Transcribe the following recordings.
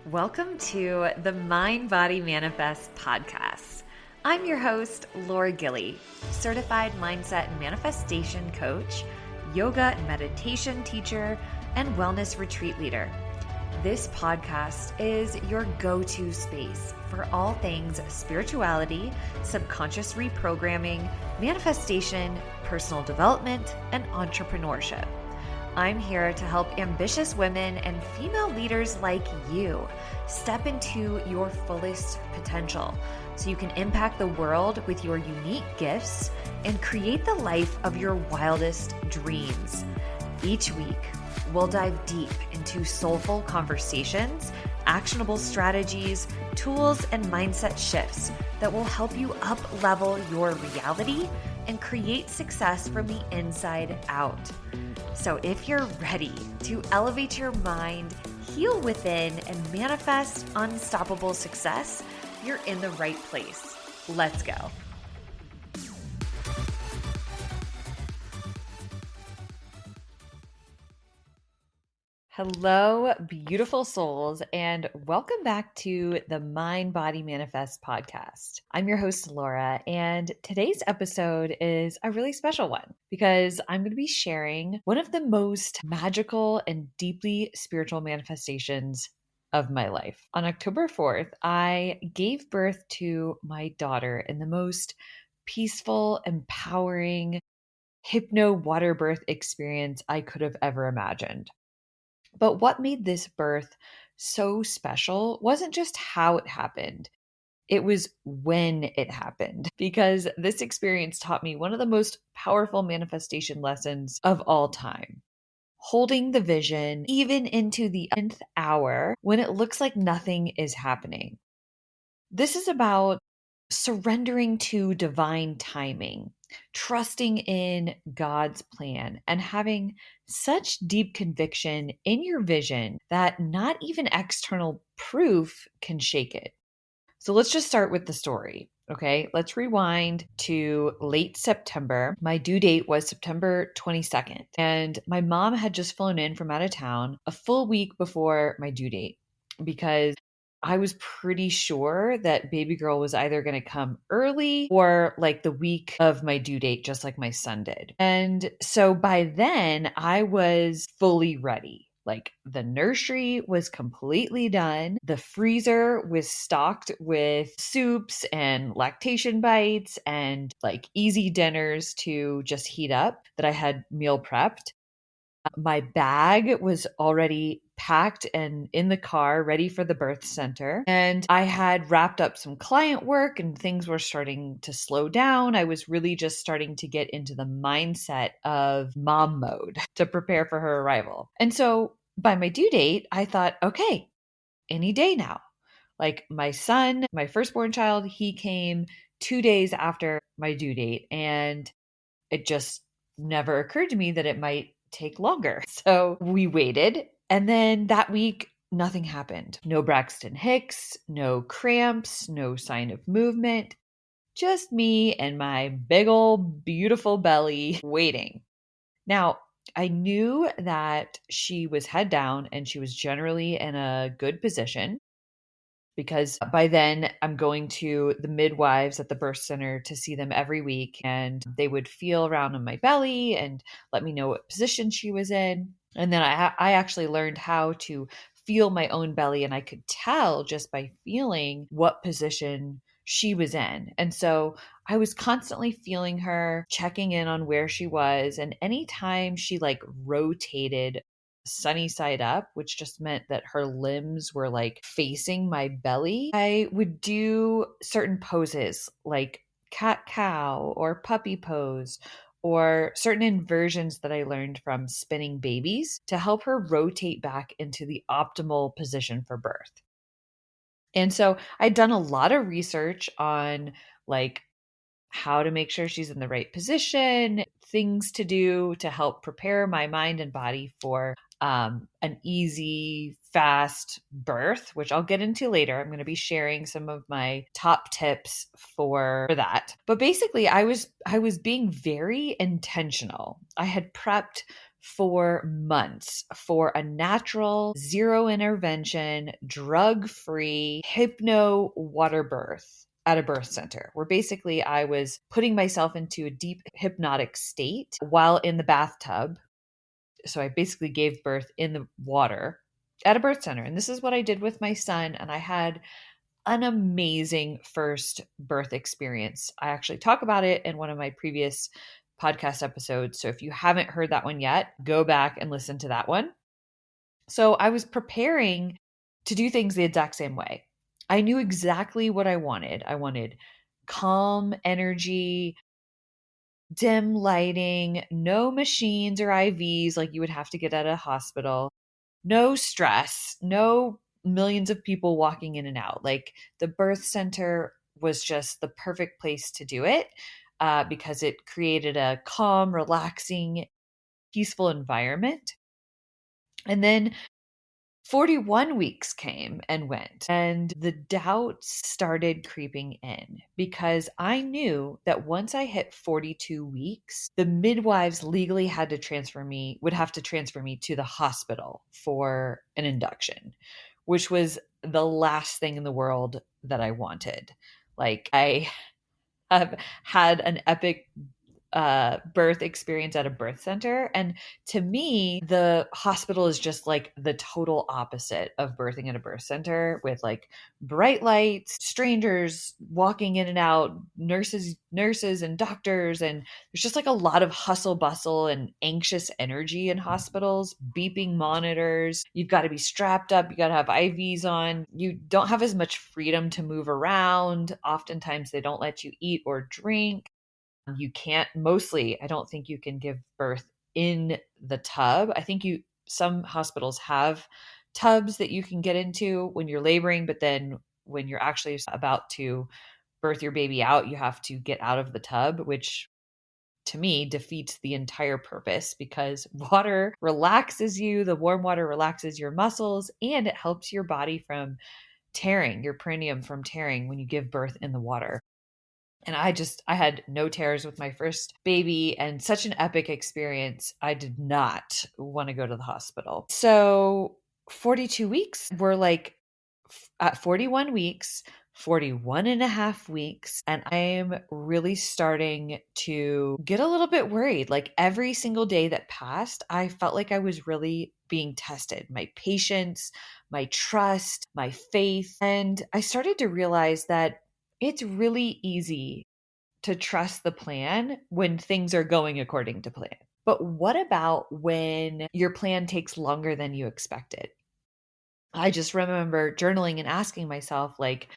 Welcome to the Mind Body Manifest podcast. I'm your host, Laura Gilley, certified mindset and manifestation coach, yoga and meditation teacher, and wellness retreat leader. This podcast is your go-to space for all things spirituality, subconscious reprogramming, manifestation, personal development, and entrepreneurship. I'm here to help ambitious women and female leaders like you step into your fullest potential so you can impact the world with your unique gifts and create the life of your wildest dreams. Each week, we'll dive deep into soulful conversations, actionable strategies, tools, and mindset shifts that will help you up-level your reality and create success from the inside out. So if you're ready to elevate your mind, heal within, and manifest unstoppable success, you're in the right place. Let's go. Hello, beautiful souls, and welcome back to the Mind Body Manifest podcast. I'm your host, Laura, and today's episode is a really special one because I'm going to be sharing one of the most magical and deeply spiritual manifestations of my life. On October 4th, I gave birth to my daughter in the most peaceful, empowering, hypno water birth experience I could have ever imagined. But what made this birth so special wasn't just how it happened, it was when it happened, because this experience taught me one of the most powerful manifestation lessons of all time. Holding the vision even into the nth hour when it looks like nothing is happening. This is about surrendering to divine timing, trusting in God's plan, and having such deep conviction in your vision that not even external proof can shake it. So let's just start with the story. Okay, let's rewind to late September. My due date was September 22nd, and my mom had just flown in from out of town a full week before my due date because I was pretty sure that baby girl was either going to come early or like the week of my due date, just like my son did. And so by then I was fully ready. Like the nursery was completely done. The freezer was stocked with soups and lactation bites and like easy dinners to just heat up that I had meal prepped. My bag was already packed and in the car, ready for the birth center. And I had wrapped up some client work and things were starting to slow down. I was really just starting to get into the mindset of mom mode to prepare for her arrival. And so by my due date, I thought, okay, any day now. Like my son, my firstborn child, he came 2 days after my due date. And it just never occurred to me that it might take longer. So we waited. And then that week, nothing happened. No Braxton Hicks, no cramps, no sign of movement. Just me and my big old beautiful belly waiting. Now, I knew that she was head down and she was generally in a good position because by then I'm going to the midwives at the birth center to see them every week, and they would feel around on my belly and let me know what position she was in. And then I actually learned how to feel my own belly, and I could tell just by feeling what position she was in. And so I was constantly feeling her, checking in on where she was. And anytime she like rotated sunny side up, which just meant that her limbs were like facing my belly, I would do certain poses like cat cow or puppy pose or certain inversions that I learned from spinning babies to help her rotate back into the optimal position for birth. And so I'd done a lot of research on like how to make sure she's in the right position, things to do to help prepare my mind and body for an easy, fast birth, which I'll get into later. I'm going to be sharing some of my top tips for that. But basically, I was being very intentional. I had prepped for months for a natural, zero intervention, drug free, hypno water birth at a birth center, where basically I was putting myself into a deep hypnotic state while in the bathtub. So I basically gave birth in the water at a birth center. And this is what I did with my son. And I had an amazing first birth experience. I actually talk about it in one of my previous podcast episodes. So if you haven't heard that one yet, go back and listen to that one. So I was preparing to do things the exact same way. I knew exactly what I wanted. I wanted calm energy, dim lighting, no machines or IVs like you would have to get at a hospital, no stress, no millions of people walking in and out. Like the birth center was just the perfect place to do it because it created a calm, relaxing, peaceful environment. And then 41 weeks came and went, and the doubts started creeping in because I knew that once I hit 42 weeks, the midwives legally would have to transfer me to the hospital for an induction, which was the last thing in the world that I wanted. Like, I have had an epic birth experience at a birth center. And to me, the hospital is just like the total opposite of birthing at a birth center with like bright lights, strangers walking in and out, nurses and doctors. And there's just like a lot of hustle bustle and anxious energy in hospitals, beeping monitors. You've got to be strapped up. You got to have IVs on. You don't have as much freedom to move around. Oftentimes they don't let you eat or drink. You can't mostly, I don't think you can give birth in the tub. I think some hospitals have tubs that you can get into when you're laboring, but then when you're actually about to birth your baby out, you have to get out of the tub, which to me defeats the entire purpose because water relaxes you, the warm water relaxes your muscles, and it helps your body from tearing, your perineum from tearing when you give birth in the water. And I had no tears with my first baby and such an epic experience. I did not want to go to the hospital. So 42 weeks were like at 41 weeks, 41 and a half weeks. And I'm really starting to get a little bit worried. Like every single day that passed, I felt like I was really being tested. My patience, my trust, my faith. And I started to realize that it's really easy to trust the plan when things are going according to plan. But what about when your plan takes longer than you expected? I just remember journaling and asking myself, like,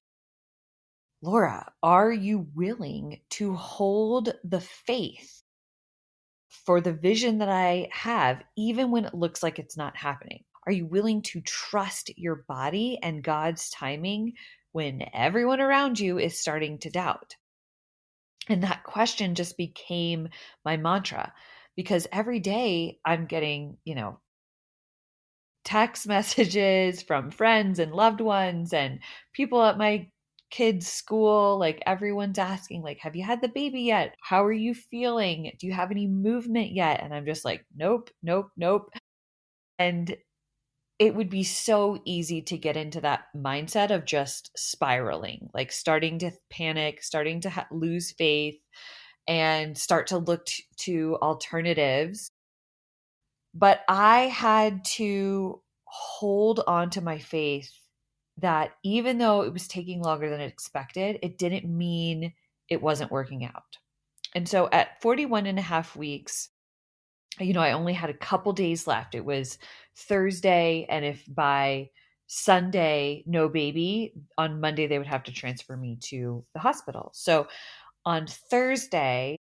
Laura, are you willing to hold the faith for the vision that I have, even when it looks like it's not happening? Are you willing to trust your body and God's timing when everyone around you is starting to doubt? And that question just became my mantra because every day I'm getting, text messages from friends and loved ones and people at my kids' school. Like everyone's asking, like, have you had the baby yet? How are you feeling? Do you have any movement yet? And I'm just like, nope, nope, nope. And it would be so easy to get into that mindset of just spiraling, like starting to panic, starting to lose faith, and start to look to alternatives. But I had to hold on to my faith that even though it was taking longer than expected, it didn't mean it wasn't working out. And so at 41 and a half weeks, I only had a couple days left. It was Thursday. And if by Sunday, no baby, on Monday, they would have to transfer me to the hospital. So on Thursday,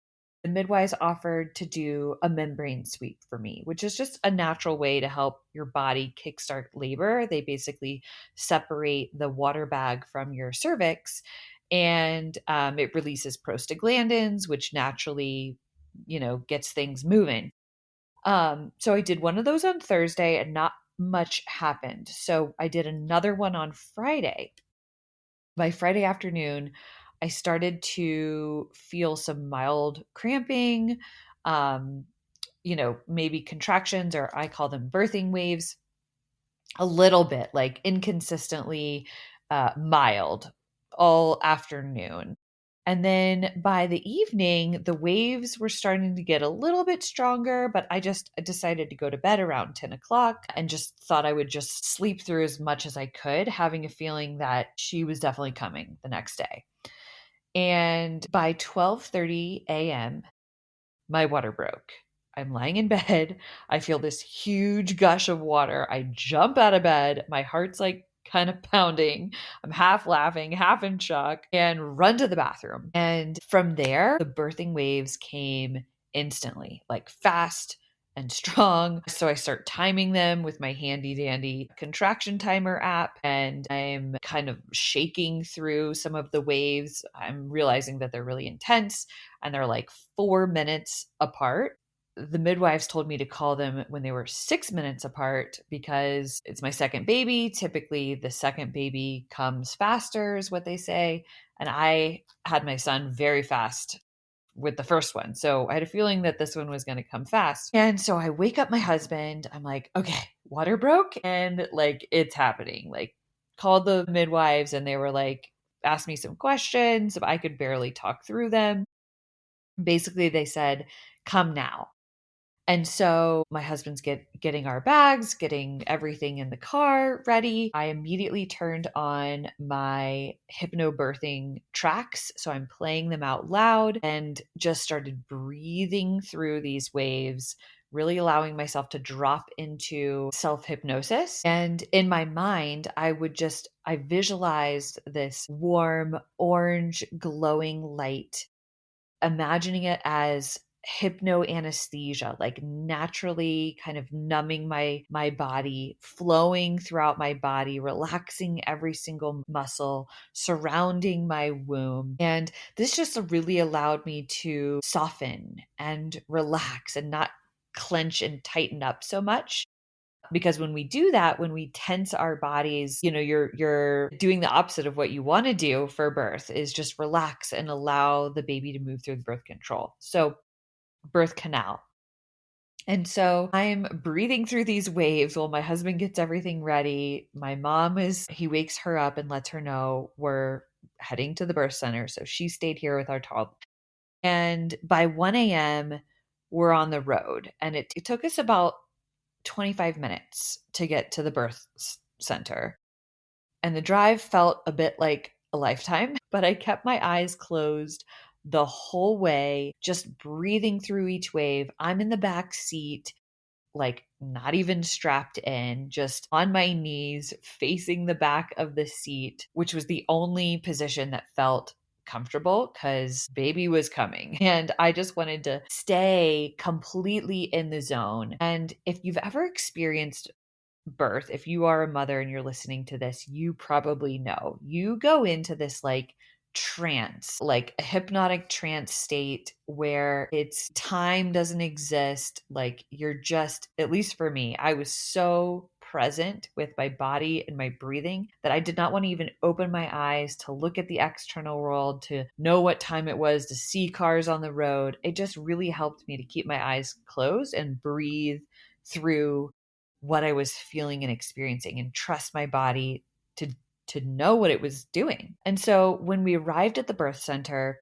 the midwives offered to do a membrane sweep for me, which is just a natural way to help your body kickstart labor. They basically separate the water bag from your cervix and it releases prostaglandins, which naturally, gets things moving. So I did one of those on Thursday and not much happened. So I did another one on Friday. By Friday afternoon, I started to feel some mild cramping. Um, maybe contractions, or I call them birthing waves, a little bit like inconsistently mild all afternoon. And then by the evening, the waves were starting to get a little bit stronger, but I just decided to go to bed around 10 o'clock and just thought I would just sleep through as much as I could, having a feeling that she was definitely coming the next day. And by 12:30 a.m., my water broke. I'm lying in bed. I feel this huge gush of water. I jump out of bed. My heart's like kind of pounding. I'm half laughing, half in shock, and run to the bathroom. And from there, the birthing waves came instantly, like fast and strong. So I start timing them with my handy dandy contraction timer app, and I'm kind of shaking through some of the waves. I'm realizing that they're really intense and they're like 4 minutes apart. The midwives told me to call them when they were 6 minutes apart because it's my second baby. Typically, the second baby comes faster, is what they say. And I had my son very fast with the first one. So I had a feeling that this one was going to come fast. And so I wake up my husband. I'm like, okay, water broke and like it's happening. Like, called the midwives and they were like, asked me some questions. I could barely talk through them. Basically, they said, come now. And so my husband's getting our bags, getting everything in the car ready. I immediately turned on my hypnobirthing tracks. So I'm playing them out loud and just started breathing through these waves, really allowing myself to drop into self hypnosis. And in my mind, I visualized this warm, orange, glowing light, imagining it as hypno anesthesia, like naturally kind of numbing my body, flowing throughout my body, relaxing every single muscle surrounding my womb. And this just really allowed me to soften and relax and not clench and tighten up so much, because when we do that, when we tense our bodies, you're doing the opposite of what you want to do for birth, is just relax and allow the baby to move through the birth control. So birth canal. And so I'm breathing through these waves while my husband gets everything ready. My mom he wakes her up and lets her know we're heading to the birth center. So she stayed here with our toddler. And by 1 a.m., we're on the road. And it took us about 25 minutes to get to the birth center. And the drive felt a bit like a lifetime, but I kept my eyes closed the whole way, just breathing through each wave. I'm in the back seat, like not even strapped in, just on my knees, facing the back of the seat, which was the only position that felt comfortable because baby was coming. And I just wanted to stay completely in the zone. And if you've ever experienced birth, if you are a mother and you're listening to this, you probably know you go into this like trance, like a hypnotic trance state where it's time doesn't exist. Like you're just, at least for me, I was so present with my body and my breathing that I did not want to even open my eyes to look at the external world, to know what time it was, to see cars on the road. It just really helped me to keep my eyes closed and breathe through what I was feeling and experiencing and trust my body to know what it was doing. And so when we arrived at the birth center,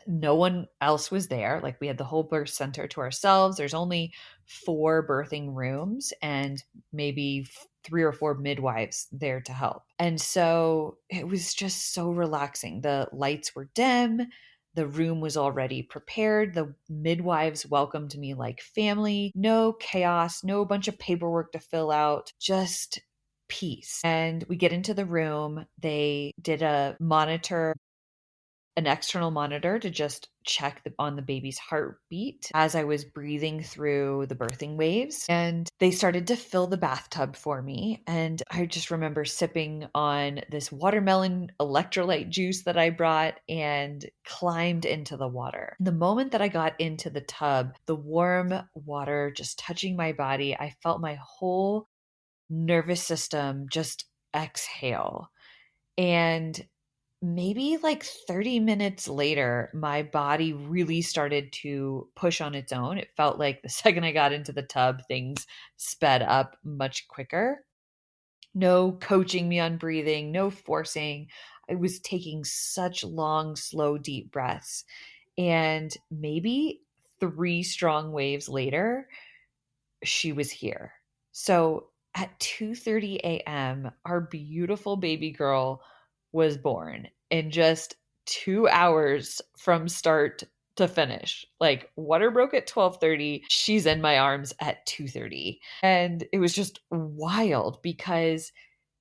no one else was there. Like we had the whole birth center to ourselves. There's only 4 birthing rooms and maybe 3 or 4 midwives there to help. And so it was just so relaxing. The lights were dim. The room was already prepared. The midwives welcomed me like family. No chaos, no bunch of paperwork to fill out, just peace. And we get into the room. They did an external monitor to just check on the baby's heartbeat as I was breathing through the birthing waves. And they started to fill the bathtub for me. And I just remember sipping on this watermelon electrolyte juice that I brought and climbed into the water. The moment that I got into the tub, the warm water just touching my body, I felt my whole nervous system just exhale. And maybe like 30 minutes later, my body really started to push on its own. It felt like the second I got into the tub, things sped up much quicker. No coaching me on breathing, no forcing. I was taking such long, slow, deep breaths. And maybe three strong waves later, she was here. So at 2:30 a.m., our beautiful baby girl was born in just 2 hours from start to finish. Like water broke at 12:30, she's in my arms at 2:30. And it was just wild because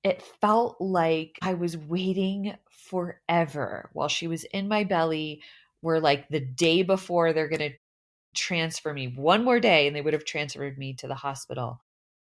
it felt like I was waiting forever while she was in my belly. We're like the day before they're going to transfer me one more day and they would have transferred me to the hospital.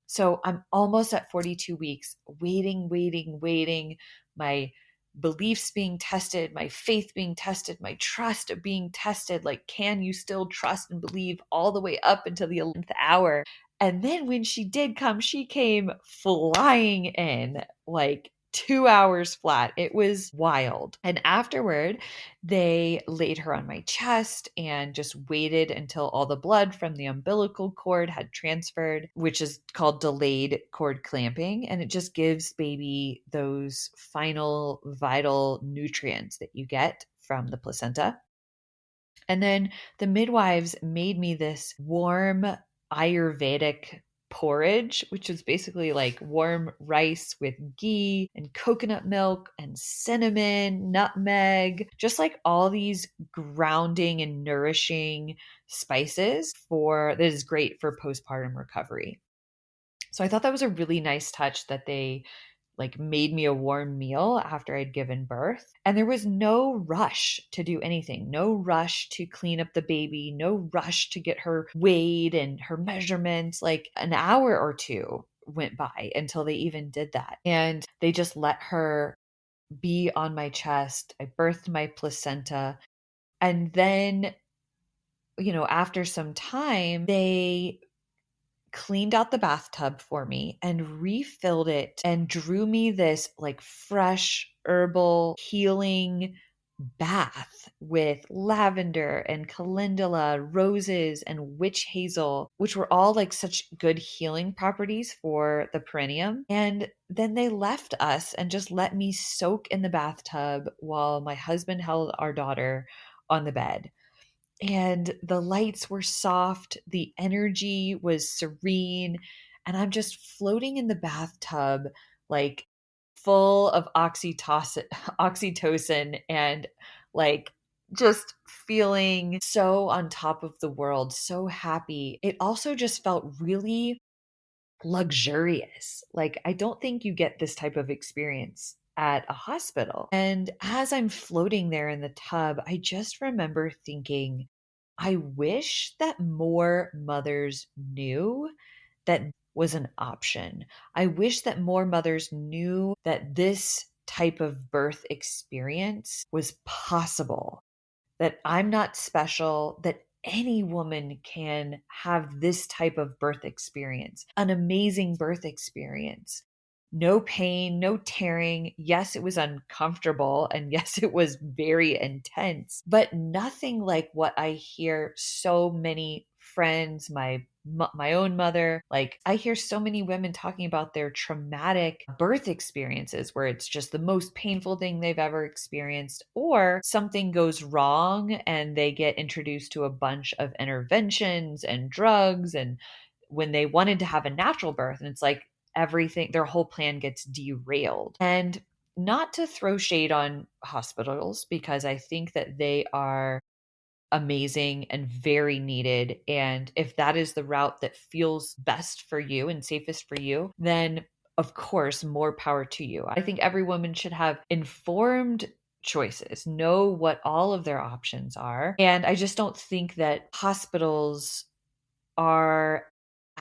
So I'm almost at 42 weeks, waiting, waiting, waiting. My beliefs being tested, my faith being tested, my trust being tested. Like, can you still trust and believe all the way up until the 11th hour? And then when she did come, she came flying in like 2 hours flat. It was wild. And afterward, they laid her on my chest and just waited until all the blood from the umbilical cord had transferred, which is called delayed cord clamping. And it just gives baby those final vital nutrients that you get from the placenta. And then the midwives made me this warm Ayurvedic porridge, which was basically like warm rice with ghee and coconut milk and cinnamon, nutmeg, just like all these grounding and nourishing spices for that is great for postpartum recovery. So I thought that was a really nice touch that they like made me a warm meal after I'd given birth. And there was no rush to do anything, no rush to clean up the baby, no rush to get her weighed and her measurements. Like an hour or two went by until they even did that. And they just let her be on my chest. I birthed my placenta. And then, after some time, they cleaned out the bathtub for me and refilled it and drew me this like fresh herbal healing bath with lavender and calendula, roses and witch hazel, which were all like such good healing properties for the perineum. And then they left us and just let me soak in the bathtub while my husband held our daughter on the bed, and the lights were soft, the energy was serene, and I'm just floating in the bathtub like full of oxytocin and like just feeling so on top of the world, so happy. It also just felt really luxurious. Like, I don't think you get this type of experience at a hospital. And as I'm floating there in the tub, I just remember thinking, I wish that more mothers knew that was an option. I wish that more mothers knew that this type of birth experience was possible, that I'm not special, that any woman can have this type of birth experience, an amazing birth experience. No pain, no tearing. Yes, it was uncomfortable. And yes, it was very intense, but nothing like what I hear so many friends, my own mother, like I hear so many women talking about their traumatic birth experiences where it's just the most painful thing they've ever experienced, or something goes wrong and they get introduced to a bunch of interventions and drugs, and when they wanted to have a natural birth, and it's like everything, their whole plan gets derailed. And not to throw shade on hospitals, because I think that they are amazing and very needed. And if that is the route that feels best for you and safest for you, then of course, more power to you. I think every woman should have informed choices, know what all of their options are. And I just don't think that hospitals are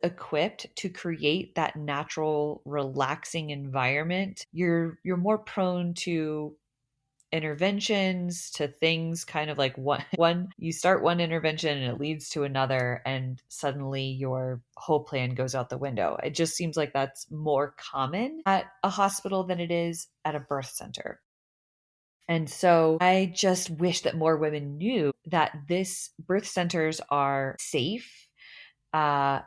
equipped to create that natural relaxing environment. You're more prone to interventions, to things kind of like one you start one intervention and it leads to another, and suddenly your whole plan goes out the window. It just seems like that's more common at a hospital than it is at a birth center. And so I just wish that more women knew that this birth centers are safe, uh,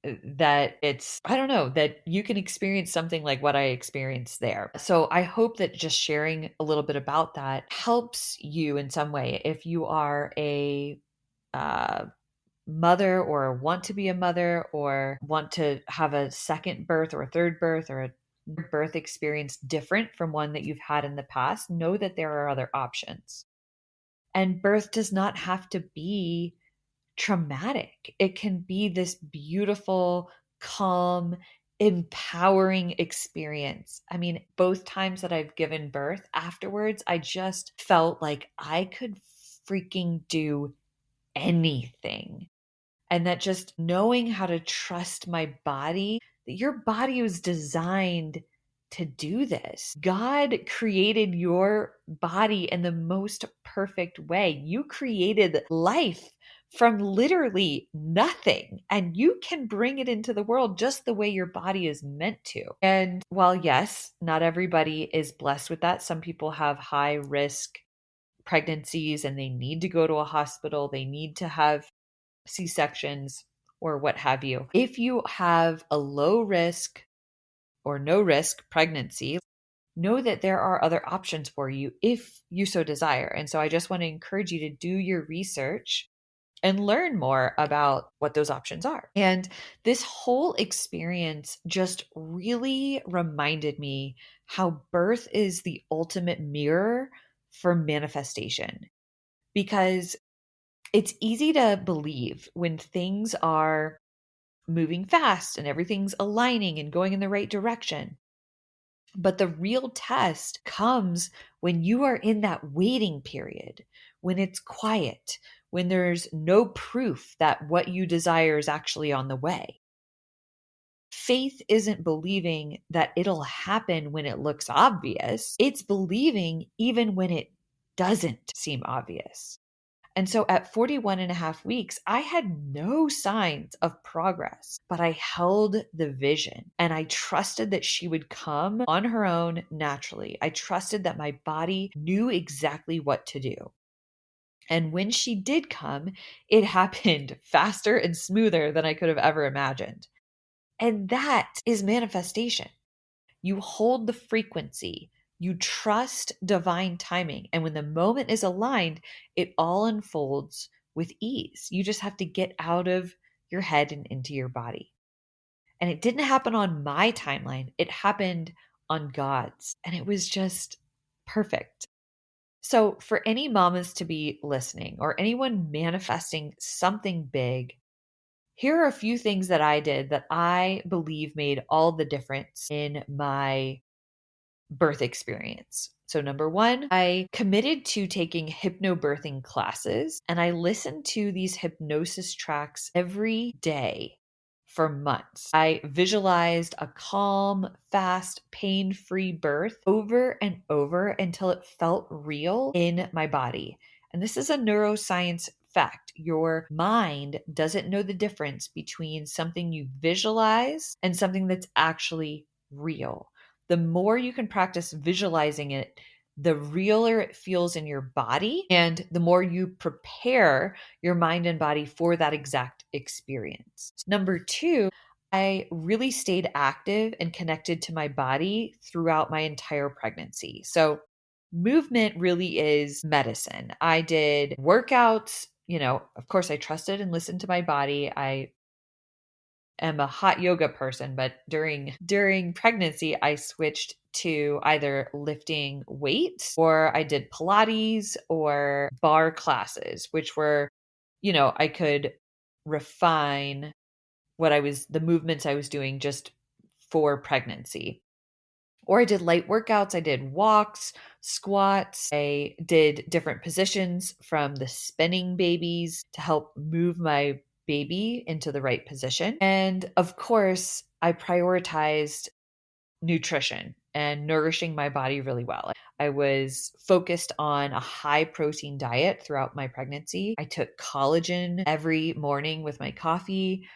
that it's, I don't know, that you can experience something like what I experienced there. So I hope that just sharing a little bit about that helps you in some way. If you are a uh, mother or want to be a mother or want to have a second birth or a third birth or a birth experience different from one that you've had in the past, know that there are other options. And birth does not have to be traumatic. It can be this beautiful, calm, empowering experience. I mean, both times that I've given birth afterwards, I just felt like I could freaking do anything. And that just knowing how to trust my body, that your body was designed to do this. God created your body in the most perfect way. You created life from literally nothing, and you can bring it into the world just the way your body is meant to. And while, yes, not everybody is blessed with that, some people have high risk pregnancies and they need to go to a hospital, they need to have C-sections or what have you. If you have a low risk or no risk pregnancy, know that there are other options for you if you so desire. And so I just want to encourage you to do your research and learn more about what those options are. And this whole experience just really reminded me how birth is the ultimate mirror for manifestation, because it's easy to believe when things are moving fast and everything's aligning and going in the right direction. But the real test comes when you are in that waiting period, when it's quiet, when there's no proof that what you desire is actually on the way. Faith isn't believing that it'll happen when it looks obvious. It's believing even when it doesn't seem obvious. And so at 41 and a half weeks, I had no signs of progress, but I held the vision and I trusted that she would come on her own naturally. I trusted that my body knew exactly what to do. And when she did come, it happened faster and smoother than I could have ever imagined. And that is manifestation. You hold the frequency, you trust divine timing. And when the moment is aligned, it all unfolds with ease. You just have to get out of your head and into your body. And it didn't happen on my timeline, it happened on God's. And it was just perfect. So, for any mamas to be listening or anyone manifesting something big, here are a few things that I did that I believe made all the difference in my birth experience. So, number one, I committed to taking hypnobirthing classes and I listened to these hypnosis tracks every day for months. I visualized a calm, fast, pain free birth over and over until it felt real in my body. And this is a neuroscience fact. Your mind doesn't know the difference between something you visualize and something that's actually real. The more you can practice visualizing it, the realer it feels in your body, and the more you prepare your mind and body for that exact experience. Number two, I really stayed active and connected to my body throughout my entire pregnancy. So, movement really is medicine. I did workouts, of course, I trusted and listened to my body. I am a hot yoga person, but during pregnancy, I switched to either lifting weights or I did Pilates or bar classes, which were, I could refine the movements I was doing just for pregnancy. Or I did light workouts, I did walks, squats, I did different positions from the spinning babies to help move my baby into the right position. And of course, I prioritized nutrition and nourishing my body really well. I was focused on a high protein diet throughout my pregnancy. I took collagen every morning with my coffee.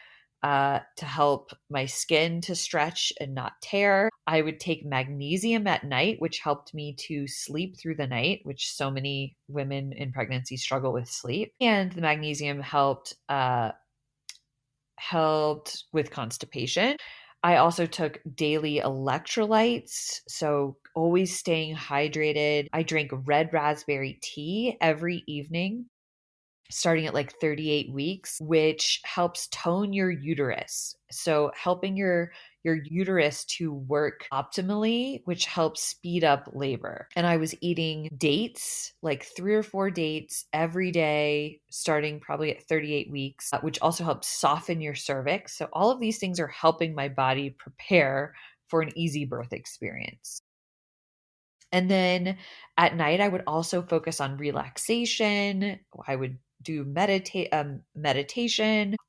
to help my skin to stretch and not tear. I would take magnesium at night, which helped me to sleep through the night, which so many women in pregnancy struggle with sleep. And the magnesium helped with constipation. I also took daily electrolytes, so always staying hydrated. I drank red raspberry tea every evening starting at like 38 weeks, which helps tone your uterus. So helping your uterus to work optimally, which helps speed up labor. And I was eating dates, like 3 or 4 dates every day, starting probably at 38 weeks, which also helps soften your cervix. So all of these things are helping my body prepare for an easy birth experience. And then at night, I would also focus on relaxation. I would do meditation.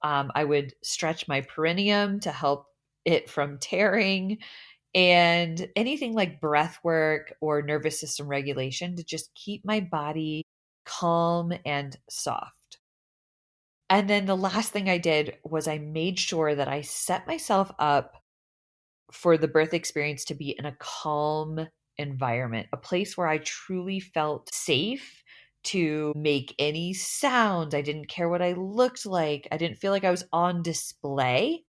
I would stretch my perineum to help it from tearing, and anything like breath work or nervous system regulation to just keep my body calm and soft. And then the last thing I did was I made sure that I set myself up for the birth experience to be in a calm environment, a place where I truly felt safe to make any sound. I didn't care what I looked like. I didn't feel like I was on display,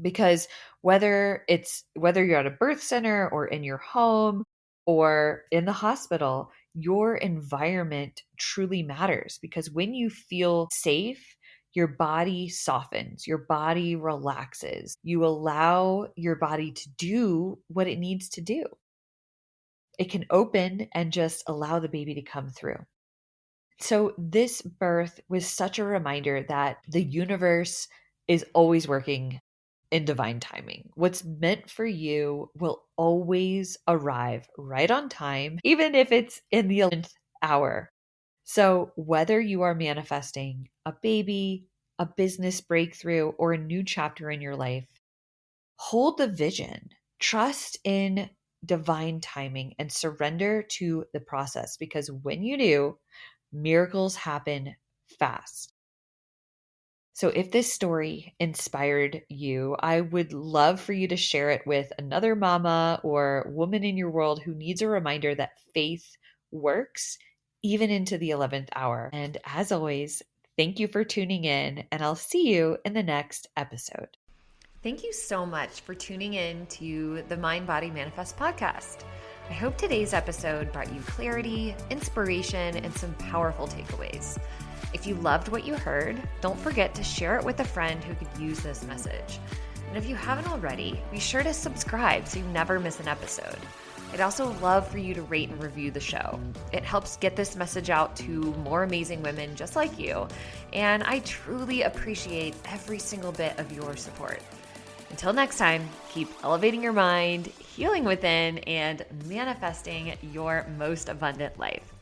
because whether you're at a birth center or in your home or in the hospital, your environment truly matters, because when you feel safe, your body softens, your body relaxes. You allow your body to do what it needs to do. It can open and just allow the baby to come through. So, this birth was such a reminder that the universe is always working in divine timing. What's meant for you will always arrive right on time, even if it's in the 11th hour. So, whether you are manifesting a baby, a business breakthrough, or a new chapter in your life, hold the vision, trust in divine timing, and surrender to the process, because when you do, miracles happen fast. So, if this story inspired you, I would love for you to share it with another mama or woman in your world who needs a reminder that faith works even into the 11th hour. And as always, thank you for tuning in, and I'll see you in the next episode. Thank you so much for tuning in to the Mind Body Manifest podcast. I hope today's episode brought you clarity, inspiration, and some powerful takeaways. If you loved what you heard, don't forget to share it with a friend who could use this message. And if you haven't already, be sure to subscribe so you never miss an episode. I'd also love for you to rate and review the show. It helps get this message out to more amazing women just like you, and I truly appreciate every single bit of your support. Until next time, keep elevating your mind, healing within, and manifesting your most abundant life.